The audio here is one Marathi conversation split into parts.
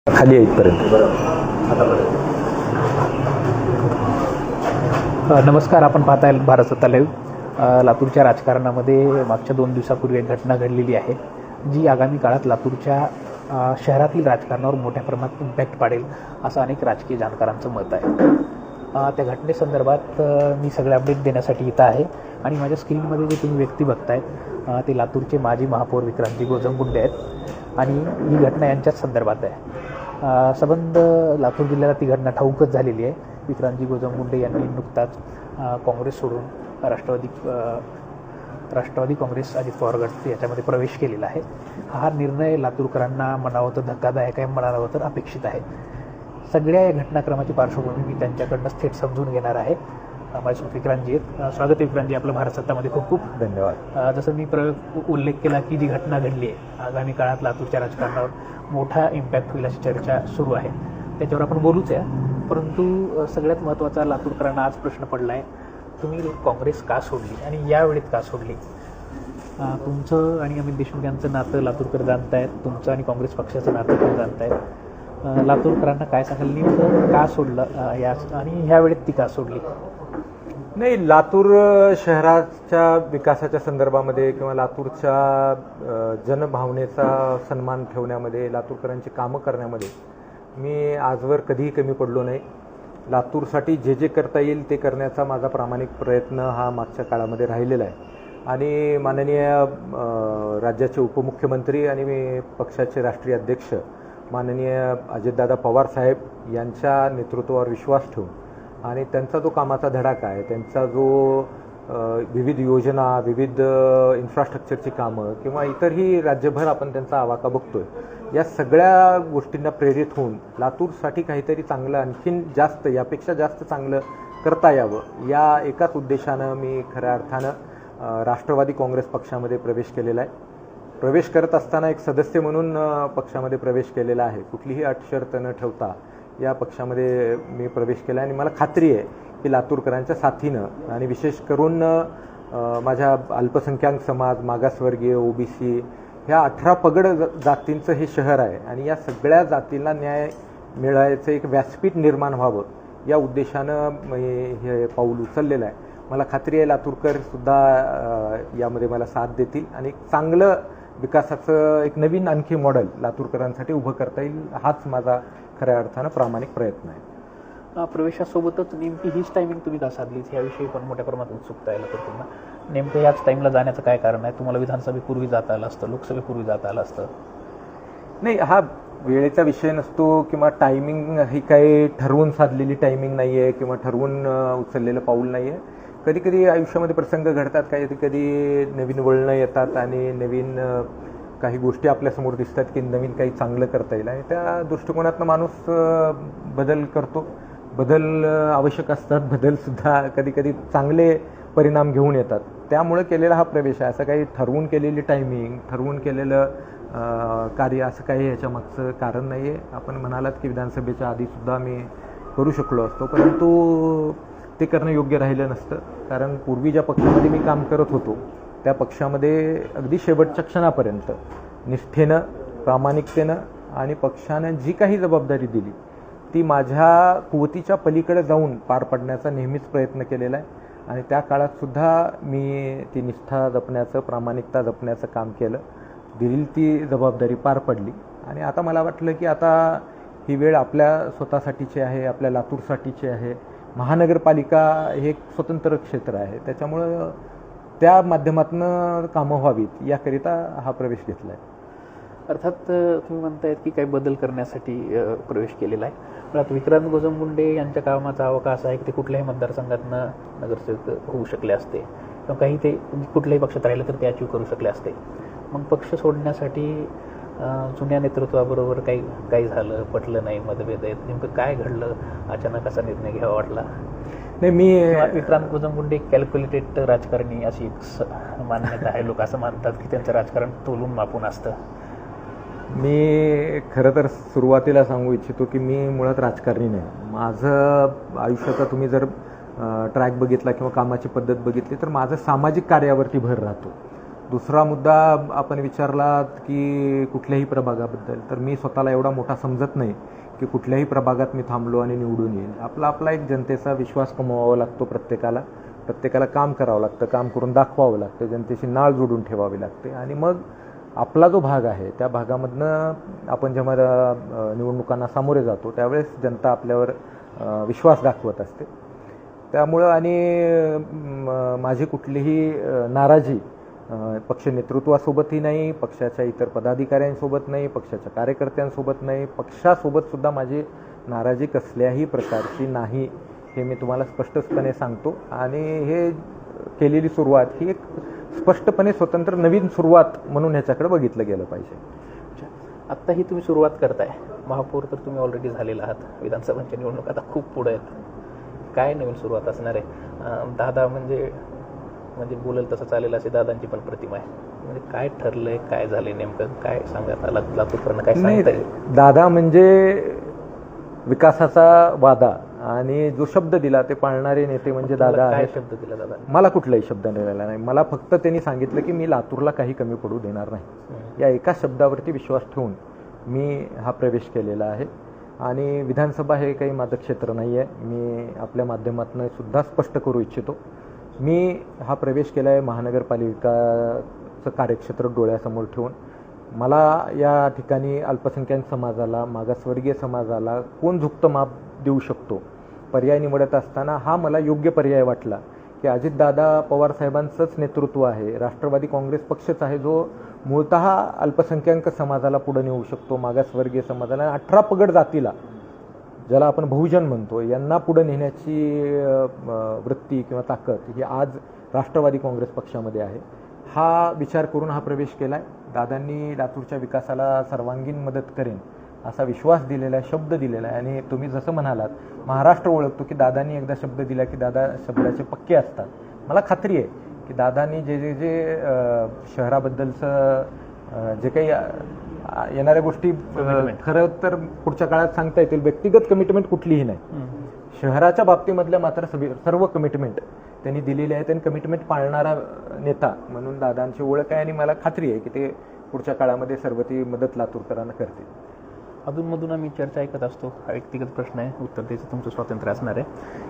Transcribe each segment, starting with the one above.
खाली येईपर्यंत. नमस्कार, आपण पाहताय भारत सत्ता लाईव्ह. लातूरच्या राजकारणामध्ये मागच्या 2 दिवसापूर्वी एक घटना घडलेली आहे जी आगामी काळात लातूरच्या शहरातील राजकारणावर मोठ्या प्रमाणात इम्पॅक्ट पाडेल असं अनेक राजकीय जाणकारांचं मत आहे. त्या घटनेसंदर्भात मी सगळे अपडेट देण्यासाठी इथं आहे आणि माझ्या स्क्रीनमध्ये जे तुम्ही व्यक्ती बघतायत ते लातूरचे माजी महापौर विक्रांतजी गोजमगुंडे आहेत आणि ही घटना यांच्याच संदर्भात आहे. संबंध लातूर जिल्ह्याला ती घटना ठाऊकच झालेली आहे. विक्रांतजी गोजमगुंडे यांनी नुकताच काँग्रेस सोडून राष्ट्रवादी काँग्रेस अजित पवार गट याच्यामध्ये प्रवेश केलेला आहे. हा निर्णय लातूरकरांना म्हणावं तर धक्कादायक आहे, म्हणावं तर अपेक्षित आहे. सगळ्या या घटनाक्रमाची पार्श्वभूमी मी त्यांच्याकडनं थेट समजून घेणार आहे. माझ्यासोबत विक्रांतजी आहेत. स्वागत आहे विक्रांतजी आपलं भारत सत्तामध्ये. खूप खूप धन्यवाद. जसं मी उल्लेख केला की जी घटना घडली आहे आगामी काळात लातूरच्या राजकारणावर मोठा इम्पॅक्ट होईल अशी चर्चा सुरू आहे, त्याच्यावर आपण बोलूच आहे. परंतु सगळ्यात महत्त्वाचा लातूरकरांना आज प्रश्न पडला आहे, तुम्ही काँग्रेस का सोडली आणि या वेळेत का सोडली? तुमचं आणि अमित देशमुख यांचं नातं लातूरकर जाणतायत, तुमचं आणि काँग्रेस पक्षाचं नातं पण जाणतायत. लातूरकरांना काय सांगाल, नेमकं का सोडलं या आणि ह्या वेळेत ती का सोडली? नाही, लातूर शहराच्या विकासाच्या संदर्भामध्ये किंवा लातूरच्या जनभावनेचा सन्मान ठेवण्यामध्ये, लातूरकरांची कामं करण्यामध्ये मी आजवर कधीही कमी पडलो नाही. लातूरसाठी जे जे करता येईल ते करण्याचा माझा प्रामाणिक प्रयत्न हा मागच्या काळामध्ये राहिलेला आहे. आणि माननीय राज्याचे उपमुख्यमंत्री आणि मी पक्षाचे राष्ट्रीय अध्यक्ष माननीय अजितदादा पवार साहेब यांच्या नेतृत्वावर विश्वास ठेवून आणि त्यांचा जो कामाचा धडाका आहे, त्यांचा जो विविध योजना, विविध इन्फ्रास्ट्रक्चरची कामं किंवा इतरही राज्यभर आपण त्यांचा आवाका बघतोय, या सगळ्या गोष्टींना प्रेरित होऊन लातूरसाठी काहीतरी चांगलं, आणखीन जास्त, यापेक्षा जास्त चांगलं करता यावं या एकाच उद्देशानं मी खऱ्या अर्थानं राष्ट्रवादी काँग्रेस पक्षामध्ये प्रवेश केलेला आहे. प्रवेश करत असताना एक सदस्य म्हणून पक्षामध्ये प्रवेश केलेला आहे. कुठलीही अट शर्त न ठेवता या पक्षामध्ये मी प्रवेश केला आणि मला खात्री आहे की लातूरकरांच्या साथीनं आणि विशेष करून माझ्या अल्पसंख्याक समाज, मागासवर्गीय, ओबीसी ह्या 18 पगड जातींचं हे शहर आहे आणि या सगळ्या जातींना न्याय मिळायचं एक व्यासपीठ निर्माण व्हावं या उद्देशानं हे पाऊल उचललेलं आहे. मला खात्री आहे लातूरकरसुद्धा यामध्ये मला साथ देतील आणि एक चांगलं विकासाचं एक नवीन आणखी मॉडेल लातूरकरांसाठी उभं करता येईल, हाच माझा खऱ्या अर्थानं प्रामाणिक प्रयत्न आहे. प्रवेशासोबतच नेमकी हीच टायमिंग तुम्ही का साधलीच याविषयी पण मोठ्या प्रमाणात उत्सुकता आहे लातूरकरांना. नेमकं याच टाईमला जाण्याचं काय कारण आहे? तुम्हाला विधानसभेपूर्वी जाता आलं असतं, लोकसभेपूर्वी जाता आलं असतं? नाही, हा वेळेचा विषय नसतो किंवा टायमिंग ही काही ठरवून साधलेली टायमिंग नाही आहे किंवा ठरवून उचललेलं पाऊल नाही आहे. कधी कधी आयुष्यामध्ये प्रसंग घडतात, कधी कधी नवीन वळणं येतात आणि नवीन काही गोष्टी आपल्यासमोर दिसतात की नवीन काही चांगलं करता येईल आणि त्या दृष्टिकोनातनं माणूस बदल करतो. बदल आवश्यक असतात, बदलसुद्धा कधी कधी चांगले परिणाम घेऊन येतात. त्यामुळे केलेला हा प्रवेश आहे. असं काही ठरवून केलेली टायमिंग, ठरवून केलेलं कार्य असं काही ह्याच्यामागचं कारण नाही आहे. आपण म्हणालात की विधानसभेच्या आधीसुद्धा मी करू शकलो असतो, परंतु ते करणं योग्य राहिलं नसतं. कारण पूर्वी ज्या पक्षामध्ये मी काम करत होतो त्या पक्षामध्ये अगदी शेवटच्या क्षणापर्यंत निष्ठेनं, प्रामाणिकतेनं आणि पक्षानं जी काही जबाबदारी दिली ती माझ्या कुवतीच्या पलीकडे जाऊन पार पडण्याचा नेहमीच प्रयत्न केलेला आहे आणि त्या काळातसुद्धा मी ती निष्ठा जपण्याचं, प्रामाणिकता जपण्याचं काम केलं. दिलेली ती जबाबदारी पार पडली आणि आता मला वाटलं की आता ही वेळ आपल्या स्वतःसाठीची आहे, आपल्या लातूरसाठीची आहे. महानगरपालिका हे एक स्वतंत्र क्षेत्र आहे, त्याच्यामुळं त्या माध्यमातून कामं व्हावीत याकरिता हा प्रवेश घेतला आहे. अर्थात तुम्ही म्हणतायत की काही बदल करण्यासाठी प्रवेश केलेला आहे. पण आता विक्रांत गोजमगुंडे यांच्या कामाचा आवाका असा आहे की ते कुठल्याही मतदारसंघातनं नगरसेवक होऊ शकले असते किंवा काही ते कुठल्याही पक्षात राहिलं तर ते अचीव करू शकले असते. मग पक्ष सोडण्यासाठी जुन्या नेतृत्वाबरोबर काही झालं, पटलं नाही, मतभेद आहेत, नेमकं काय घडलं, अचानक असा निर्णय घ्यावा वाटला? नाही, मी विक्रांत गोजमगुंडे कॅल्क्युलेटेड राजकारणी अशी मान्यता आहे. लोक असं मानतात की त्यांचं राजकारण तोलून मापून असतं. मी खरं तर सुरुवातीला सांगू इच्छितो की मी मुळात राजकारणी नाही. माझं आयुष्याचा तुम्ही जर ट्रॅक बघितला किंवा कामाची पद्धत बघितली तर माझं सामाजिक कार्यावरती भर राहतो. दुसरा मुद्दा आपण विचारलात की कुठल्याही प्रभागाबद्दल, तर मी स्वतःला एवढा मोठा समजत नाही की कुठल्याही प्रभागात मी थांबलो आणि निवडून येईल. आपला एक जनतेचा विश्वास कमवावा लागतो. प्रत्येकाला काम करावं लागतं, काम करून दाखवावं लागतं, जनतेशी नाळ जोडून ठेवावी लागते आणि मग आपला जो भाग आहे त्या भागामधनं आपण जेव्हा निवडणुकांना सामोरे जातो त्यावेळेस जनता आपल्यावर विश्वास दाखवत असते. त्यामुळं आणि माझी कुठलीही नाराजी पक्ष नेतृत्वासोबतही नाही, पक्षाच्या इतर पदाधिकाऱ्यांसोबत नाही, पक्षाच्या कार्यकर्त्यांसोबत नाही, पक्षासोबत सुद्धा माझी नाराजी कसल्याही प्रकारची नाही, हे मी तुम्हाला स्पष्टपणे सांगतो. आणि हे केलेली सुरुवात ही एक स्पष्टपणे स्वतंत्र नवीन सुरुवात म्हणून ह्याच्याकडे बघितलं गेलं पाहिजे. आत्ताही तुम्ही सुरुवात करताय, महापौर तर तुम्ही ऑलरेडी झालेला आहात, विधानसभांच्या निवडणूक आता खूप पुढे आहेत, काय नवीन सुरुवात असणार आहे? दादा म्हणजे बोलेल तसं चालेल अशी दादांची पण प्रतिमा आहे, म्हणजे काय ठरलंय, काय झालंय नेमकं, काय सांगत लातूरकरांना काय सांगता येईल? दादा म्हणजे विकासाचा वादा आणि जो शब्द दिला ते पाळणारे नेते म्हणजे दादा काय आहे. शब्द दिला दादा? मला कुठलाही शब्द दिलेला नाही. मला फक्त त्यांनी सांगितलं की मी लातूरला काही कमी पडू देणार नाही. या एका शब्दावरती विश्वास ठेवून मी हा प्रवेश केलेला आहे. आणि विधानसभा हे काही माझं क्षेत्र नाही आहे. मी आपल्या माध्यमातून सुद्धा स्पष्ट करू इच्छितो, मी हा प्रवेश केला आहे महानगरपालिकाचं कार्यक्षेत्र डोळ्यासमोर ठेवून. मला या ठिकाणी अल्पसंख्याक समाजाला, मागासवर्गीय समाजाला कोण झुकतं माप देऊ शकतो, पर्याय निवडत असताना हा मला योग्य पर्याय वाटला की अजितदादा पवारसाहेबांचंच नेतृत्व आहे, राष्ट्रवादी काँग्रेस पक्षच आहे जो मूळतः अल्पसंख्याक समाजाला पुढे नेऊ शकतो, मागासवर्गीय समाजाला, 18 पगड जातीला ज्याला आपण बहुजन म्हणतो यांना पुढे नेण्याची वृत्ती किंवा ताकद ही आज राष्ट्रवादी काँग्रेस पक्षामध्ये आहे. हा विचार करून हा प्रवेश केला आहे. दादांनी लातूरच्या विकासाला सर्वांगीण मदत करेन असा विश्वास दिलेला आहे, शब्द दिलेला आहे. आणि तुम्ही जसं म्हणालात महाराष्ट्र ओळखतो की दादांनी एकदा शब्द दिला की दादा शब्दाचे पक्के असतात. मला खात्री आहे की दादांनी जे शहराबद्दलचं जे काही येणाऱ्या गोष्टी खरं तर पुढच्या काळात सांगता येतील, व्यक्तिगत कमिटमेंट कुठलीही नाही, शहराच्या बाबतीमधल्या मात्र सर्व कमिटमेंट त्यांनी दिलेली आहे. त्यांनी कमिटमेंट पाळणारा नेता म्हणून दादांची ओळख आहे आणि मला खात्री आहे की ते पुढच्या काळामध्ये सर्व ती मदत लातूरकरांना करतील. अधूनमधून आम्ही चर्चा ऐकत असतो, हा व्यक्तिगत प्रश्न आहे, उत्तर द्यायचं तुमचं स्वातंत्र्य असणार आहे,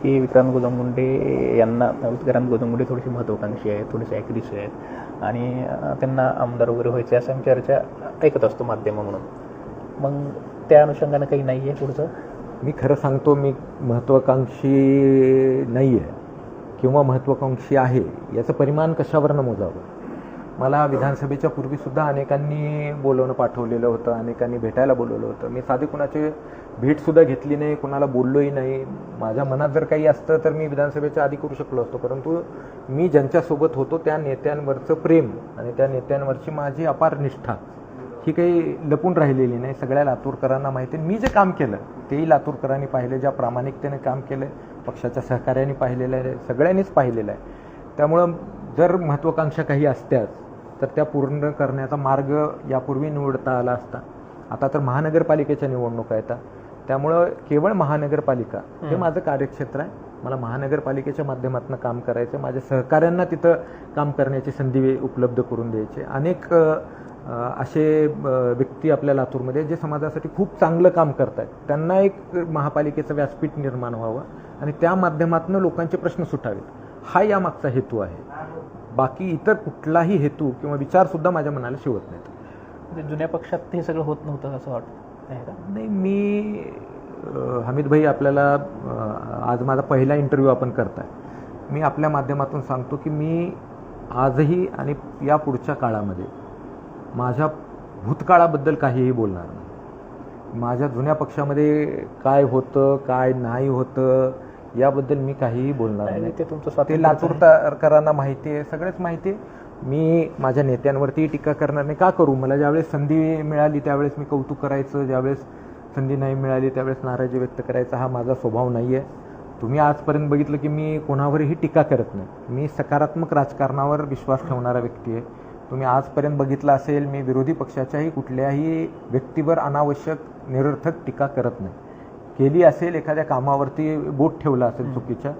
की विक्रांत गोजमगुंडे यांना थोडीशी महत्त्वाकांक्षी आहेत, थोडेसे ॲग्रेसिव्ह आहेत आणि त्यांना आमदार वगैरे व्हायचे असं आम्ही चर्चा ऐकत असतो माध्यम म्हणून. मग त्या अनुषंगानं काही नाही आहे पुढचं? मी खरं सांगतो, मी महत्त्वाकांक्षी नाही आहे किंवा महत्त्वाकांक्षी आहे याचं परिमाण कशावरनं मोजावं? मला विधानसभेच्या पूर्वीसुद्धा अनेकांनी बोलवणं पाठवलेलं होतं, अनेकांनी भेटायला बोलवलं होतं. मी साधी कुणाची भेटसुद्धा घेतली नाही, कुणाला बोललोही नाही. माझ्या मनात जर काही असतं तर मी विधानसभेच्या आधी करू शकलो असतो, परंतु मी ज्यांच्यासोबत होतो त्या नेत्यांवरचं प्रेम आणि त्या नेत्यांवरची माझी अपार निष्ठा ही काही लपून राहिलेली नाही. सगळ्या लातूरकरांना माहिती आहे. मी जे काम केलं तेही लातूरकरांनी पाहिले, ज्या प्रामाणिकतेने काम केलं पक्षाच्या सहकार्याने पाहिलेलं आहे, सगळ्यांनीच पाहिलेलं आहे. त्यामुळं जर महत्त्वाकांक्षा काही असत्याच तर त्या पूर्ण करण्याचा मार्ग यापूर्वी निवडता आला असता. आता तर महानगरपालिकेच्या निवडणुका येतात, त्यामुळं केवळ महानगरपालिका हे माझं कार्यक्षेत्र आहे. मला महानगरपालिकेच्या माध्यमातून काम करायचं, माझ्या सहकाऱ्यांना तिथं काम करण्याची संधी उपलब्ध करून द्यायची. अनेक असे व्यक्ती आपल्या लातूरमध्ये जे समाजासाठी खूप चांगलं काम करत आहेत, त्यांना एक महापालिकेचं व्यासपीठ निर्माण व्हावं आणि त्या माध्यमातून लोकांचे प्रश्न सुटावेत, हा यामागचा हेतू आहे. बाकी इतर कुठलाही हेतू किंवा विचारसुद्धा माझ्या मनाला शिवत नाहीत. म्हणजे जुन्या पक्षात हे सगळं होत नव्हतं असं वाटतं? नाही, मी हमीद भाई आपल्याला आज माझा पहिला इंटरव्ह्यू आपण करताय, मी आपल्या माध्यमातून सांगतो की मी आजही आणि या पुढच्या काळामध्ये माझ्या भूतकाळाबद्दल काहीही बोलणार नाही. माझ्या जुन्या पक्षामध्ये काय होतं काय नाही होतं याबद्दल मी काहीही बोलणार नाही. ते तुमचं स्वातंत्र्य, ते लातूरकरांना माहिती आहे, सगळेच माहिती आहे. मी माझ्या नेत्यांवरती टीका करणार नाही. का करू? मला ज्यावेळेस संधी मिळाली त्यावेळेस मी कौतुक करायचं, ज्यावेळेस संधी नाही मिळाली त्यावेळेस नाराजी व्यक्त करायचा हा माझा स्वभाव नाही आहे. तुम्ही आजपर्यंत बघितलं की मी कोणावरही टीका करत नाही. मी सकारात्मक राजकारणावर विश्वास ठेवणारा व्यक्ती आहे. तुम्ही आजपर्यंत बघितलं असेल, मी विरोधी पक्षाच्याही कुठल्याही व्यक्तीवर अनावश्यक निरर्थक टीका करत नाही. केली असेल, एखाद्या कामावरती बोट ठेवलं असेल चुकीच्या,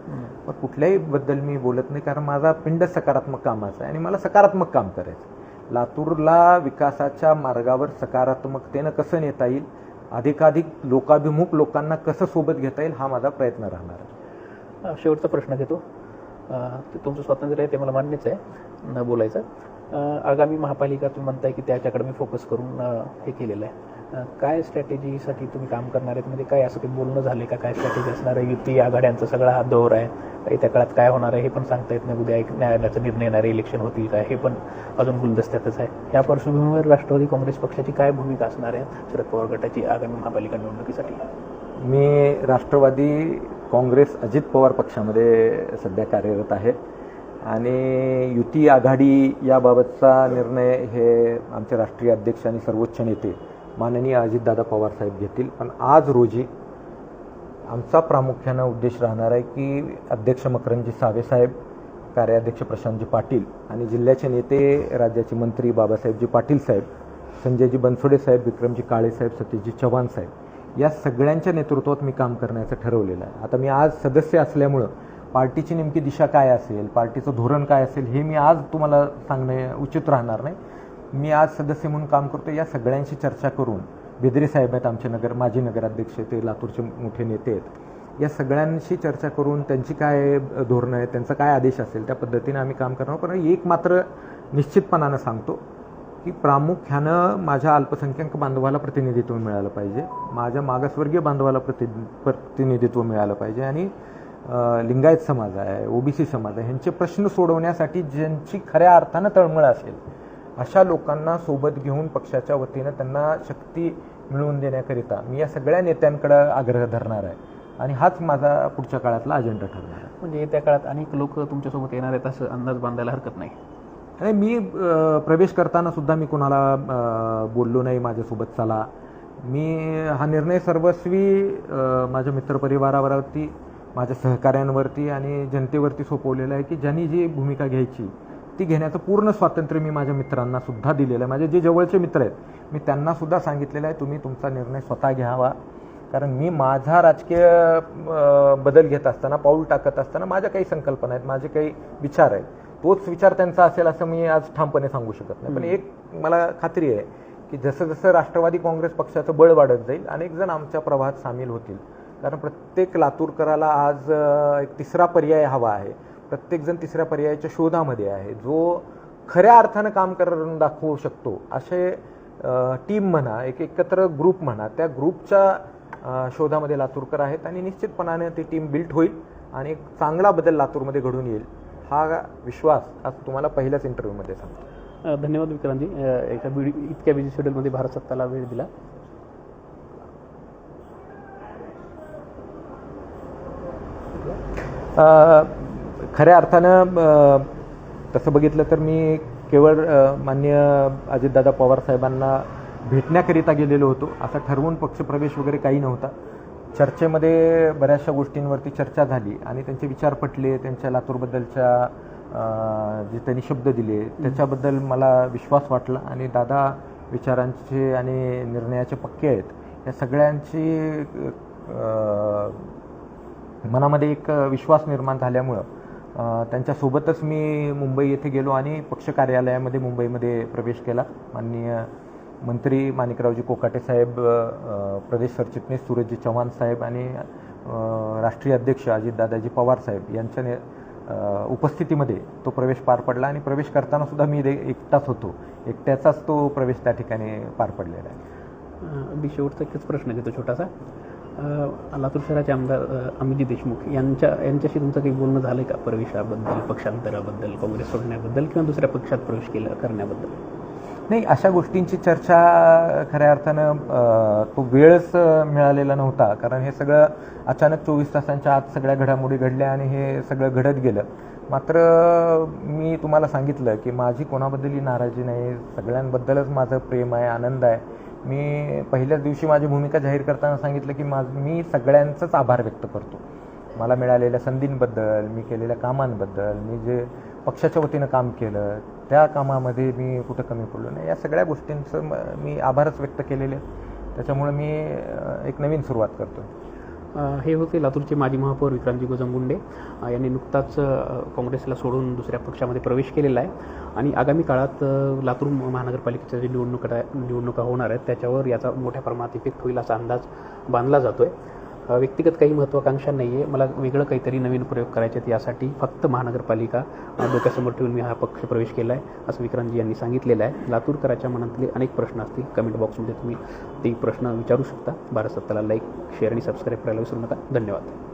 पण कुठल्याही बद्दल मी बोलत नाही, कारण माझा पिंड सकारात्मक कामाचा आहे आणि मला सकारात्मक काम करायचं. लातूरला विकासाच्या मार्गावर सकारात्मकतेनं कसं नेता येईल, अधिकाधिक लोकाभिमुख लोकांना कसं सोबत घेता येईल, हा माझा प्रयत्न राहणार आहे. शेवटचा प्रश्न घेतो. ते तुमचं स्वातंत्र्य आहे, ते मला मान्यच आहे न बोलायचं. आगामी महापालिका तुम्ही म्हणताय की त्याच्याकडे मी फोकस करून हे केलेलं आहे. काय स्ट्रॅटेजीसाठी तुम्ही काम करणार आहेत, म्हणजे काय असं काही बोलणं झालं का, काय स्ट्रॅटेजी असणार आहे? युती आघाड्यांचा सगळा हा दौर आहे, येत्या काळात काय होणार आहे हे पण सांगता येत नाही. उद्या एक न्यायालयाचा निर्णय येणार आहे, इलेक्शन होतील काय हे पण अजून गुलदस्त्यातच आहे. या पार्श्वभूमीवर राष्ट्रवादी काँग्रेस पक्षाची काय भूमिका असणार आहे शरद पवार गटाची आगामी महापालिका निवडणुकीसाठी? मी राष्ट्रवादी काँग्रेस अजित पवार पक्षामध्ये सध्या कार्यरत आहे आणि युती आघाडी याबाबतचा निर्णय हे आमचे राष्ट्रीय अध्यक्ष आणि सर्वोच्च नेते माननीय अजितदादा पवार साहेब घेतील. पण आज रोजी आमचा प्रामुख्यानं उद्देश राहणार आहे की अध्यक्ष मकरंदजी सावे साहेब, कार्याध्यक्ष प्रशांतजी पाटील आणि जिल्ह्याचे नेते राज्याचे मंत्री बाबासाहेबजी पाटील साहेब, संजयजी बनसोडे साहेब, विक्रमजी काळे साहेब, सतीशजी चव्हाण साहेब या सगळ्यांच्या नेतृत्वात मी काम करण्याचं ठरवलेलं आहे. आता मी आज सदस्य असल्यामुळं पार्टीची नेमकी दिशा काय असेल, पार्टीचं धोरण काय असेल हे मी आज तुम्हाला सांगणे उचित राहणार नाही. मी आज सदस्य म्हणून काम करतो. या सगळ्यांशी चर्चा करून, बेदरे साहेब आहेत आमचे माजी नगराध्यक्ष, ते लातूरचे मोठे नेते आहेत, या सगळ्यांशी चर्चा करून त्यांची काय धोरणं आहेत, त्यांचा काय आदेश असेल त्या पद्धतीने आम्ही काम करणार. पण एक मात्र निश्चितपणानं सांगतो की प्रामुख्यानं माझ्या अल्पसंख्याक बांधवाला प्रतिनिधित्व मिळालं पाहिजे, माझ्या मागासवर्गीय बांधवाला प्रतिनिधित्व मिळालं पाहिजे आणि लिंगायत समाज आहे, ओबीसी समाज आहे, ह्यांचे प्रश्न सोडवण्यासाठी ज्यांची खऱ्या अर्थानं तळमळ असेल अशा लोकांना सोबत घेऊन पक्षाच्या वतीनं त्यांना शक्ती मिळवून देण्याकरिता मी या सगळ्या नेत्यांकडे आग्रह धरणार आहे आणि हाच माझा पुढच्या काळातला अजेंडा ठरणार आहे. म्हणजे येत्या काळात अनेक लोक तुमच्यासोबत येणार आहेत असं अंदाज बांधायला हरकत नाही? आणि मी प्रवेश करताना सुद्धा मी कोणाला बोललो नाही माझ्यासोबत चला. मी हा निर्णय सर्वस्वी माझ्या मित्रपरिवारावरती, माझ्या सहकाऱ्यांवरती आणि जनतेवरती सोपवलेला आहे की ज्यांनी जी भूमिका घ्यायची ती घेण्याचं पूर्ण स्वातंत्र्य मी माझ्या मित्रांना सुद्धा दिलेलं आहे. माझे जे जवळचे मित्र आहेत मी त्यांना सुद्धा सांगितलेलं आहे तुम्ही तुमचा निर्णय स्वतः घ्यावा, कारण मी माझा राजकीय बदल घेत असताना, पाऊल टाकत असताना माझ्या काही संकल्पना आहेत, माझे काही विचार आहेत, तोच विचार त्यांचा असेल असं मी आज ठामपणे सांगू शकत नाही. पण एक मला खात्री आहे की जसं जसं राष्ट्रवादी काँग्रेस पक्षाचं बळ वाढत जाईल अनेक जण आमच्या प्रवाहात सामील होतील, कारण प्रत्येक लातूरकराला आज एक तिसरा पर्याय हवा आहे. प्रत्येकजण तिसऱ्या पर्यायाच्या शोधामध्ये आहे, जो खऱ्या अर्थानं काम करून दाखवू शकतो. असे टीम म्हणा, एक एकत्र ग्रुप म्हणा, त्या ग्रुपच्या शोधामध्ये लातूरकर आहेत आणि निश्चितपणाने ती टीम बिल्ट होईल आणि एक चांगला बदल लातूरमध्ये घडून येईल हा विश्वास आज तुम्हाला पहिल्याच इंटरव्ह्यूमध्ये सांगतो. धन्यवाद विक्रांतजी, इतक्या बिझी शेड्यूलमध्ये भारत सत्ताला वेळ दिला. खऱ्या अर्थानं तसं बघितलं तर मी केवळ माननीय अजितदादा पवार साहेबांना भेटण्याकरिता गेलेलो होतो. असा ठरवून पक्षप्रवेश वगैरे काही नव्हता. चर्चेमध्ये बऱ्याचशा गोष्टींवरती चर्चा झाली आणि त्यांचे विचार पटले, त्यांच्या लातूरबद्दलच्या जे त्यांनी शब्द दिले त्याच्याबद्दल मला विश्वास वाटला आणि दादा विचारांचे आणि निर्णयाचे पक्के आहेत. या सगळ्यांची मनामध्ये एक विश्वास निर्माण झाल्यामुळं त्यांच्यासोबतच मी मुंबई येथे गेलो आणि पक्ष कार्यालयामध्ये मुंबईमध्ये प्रवेश केला. माननीय मंत्री माणिकरावजी कोकाटे साहेब, प्रदेश सरचिटणीस सूरजजी चव्हाण साहेब आणि राष्ट्रीय अध्यक्ष अजितदादाजी पवार साहेब यांच्या उपस्थितीमध्ये तो प्रवेश पार पडला आणि प्रवेश करताना सुद्धा मी एकटाच होतो, एकट्याचाच तो प्रवेश त्या ठिकाणी पार पडलेला आहे. अगदी शेवटचा एकच प्रश्न घेतो छोटासा. लातूर शहराचे आमदार अमितजी देशमुख यांच्याशी तुमचं काही बोलणं झालं का प्रवेशाबद्दल, पक्षांतराबद्दल, काँग्रेस सोडण्याबद्दल किंवा दुसऱ्या पक्षात प्रवेश करण्याबद्दल? नाही, अशा गोष्टींची चर्चा खऱ्या अर्थानं तो वेळच मिळालेला नव्हता, कारण हे सगळं अचानक 24 तासांच्या आत सगळ्या घडामोडी घडल्या आणि हे सगळं घडत गेलं. मात्र मी तुम्हाला सांगितलं की माझी कोणाबद्दलही नाराजी नाही, सगळ्यांबद्दलच माझं प्रेम आहे, आनंद आहे. मी पहिल्याच दिवशी माझी भूमिका जाहीर करताना सांगितलं की मी सगळ्यांचंच आभार व्यक्त करतो. मला मिळालेल्या संधींबद्दल, मी केलेल्या कामांबद्दल, मी जे पक्षाच्या वतीनं काम केलं त्या कामामध्ये मी कुठं कमी पडलो नाही, या सगळ्या गोष्टींचं मी आभारच व्यक्त केलेले. त्याच्यामुळे मी एक नवीन सुरुवात करतो. हे होते लातूरचे माजी महापौर विक्रांतजी गोजमगुंडे यांनी नुकताच काँग्रेसला सोडून दुसऱ्या पक्षामध्ये प्रवेश केलेला आहे आणि आगामी काळात लातूर महानगरपालिकेच्या जे निवडणुका होणार आहेत त्याच्यावर याचा मोठ्या प्रमाणात इफेक्ट होईल असा अंदाज बांधला जातो आहे. व्यक्तिगत काही महत्त्वाकांक्षा नाही आहे, मला वेगळं काहीतरी नवीन प्रयोग करायचे आहेत, यासाठी फक्त महानगरपालिका डोक्यासमोर ठेवून मी हा पक्ष प्रवेश केला आहे असं विक्रांतजी यांनी सांगितलेलं आहे. लातूरकरांच्या मनातले अनेक प्रश्न असतील, कमेंट बॉक्समध्ये तुम्ही ते प्रश्न विचारू शकता. भारत सत्ताला लाईक, शेअर आणि सबस्क्राईब करायला विसरू नका. धन्यवाद.